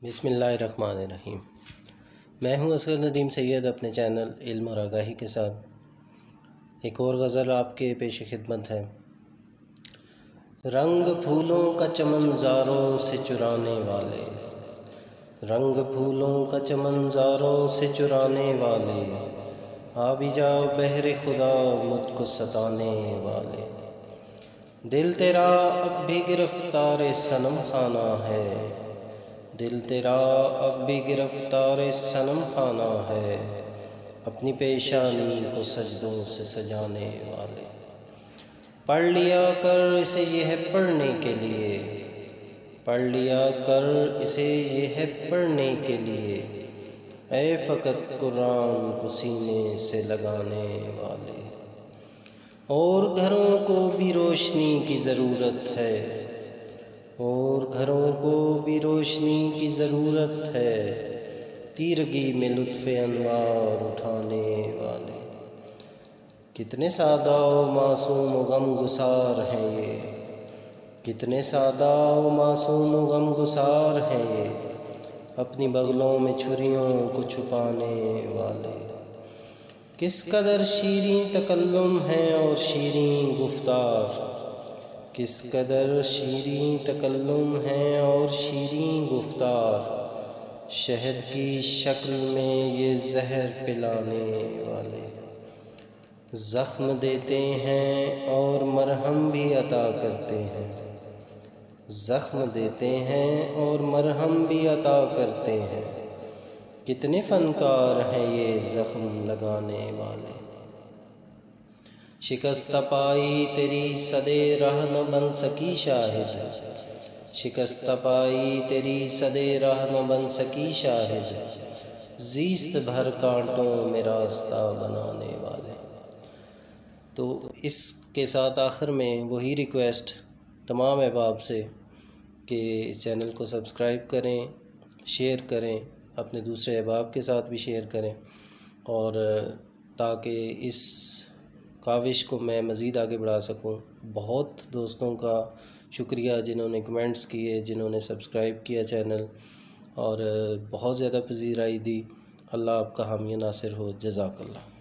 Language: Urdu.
بسم اللہ الرحمن الرحیم۔ میں ہوں اصغر ندیم سید، اپنے چینل علم اور آگاہی کے ساتھ ایک اور غزل آپ کے پیش خدمت ہے۔ رنگ پھولوں کا چمن زاروں سے چرانے والے، رنگ پھولوں کا چمن زاروں سے چرانے والے، آ بھی جاؤ بہر خدا مجھ کو ستانے والے۔ دل تیرا اب بھی گرفتار صنم خانہ ہے، دل تیرا اب بھی گرفتار صنم خانہ ہے، اپنی پیشانی کو سجدوں سے سجانے والے۔ پڑھ لیا کر اسے یہ ہے پڑھنے کے لیے، پڑھ لیا کر اسے یہ ہے پڑھنے کے لیے، اے فقط قرآن کو سینے سے لگانے والے۔ اور گھروں کو بھی روشنی کی ضرورت ہے، اور گھروں کو بھی روشنی کی ضرورت ہے، تیرگی میں لطف انوار اٹھانے والے۔ کتنے سادہ و معصوم و غم گسار ہیں یہ، کتنے سادہ و معصوم و غم گسار ہیں یہ، اپنی بغلوں میں چھریوں کو چھپانے والے۔ کس قدر شیریں تکلم ہے اور شیریں گفتار، کس قدر شیریں تکلم ہے اور شیریں گفتار، شہد کی شکل میں یہ زہر پلانے والے۔ زخم دیتے ہیں اور مرہم بھی عطا کرتے ہیں، زخم دیتے ہیں اور مرہم بھی عطا کرتے ہیں، کتنے فنکار ہیں یہ زخم لگانے والے۔ شکست پائی تیری صدِ رہ نہ بن سکی شاہد، شکست پائی تیری صدِ رہ نہ بن سکی شاہد، زیست بھر کانٹوں میں راستہ بنانے والے۔ تو اس کے ساتھ آخر میں وہی ریکویسٹ تمام احباب سے کہ اس چینل کو سبسکرائب کریں، شیئر کریں، اپنے دوسرے احباب کے ساتھ بھی شیئر کریں، اور تاکہ اس کاوش کو میں مزید آگے بڑھا سکوں۔ بہت دوستوں کا شکریہ جنہوں نے کمنٹس کیے، جنہوں نے سبسکرائب کیا چینل، اور بہت زیادہ پذیرائی دی۔ اللہ آپ کا حامی ناصر ہو۔ جزاک اللہ۔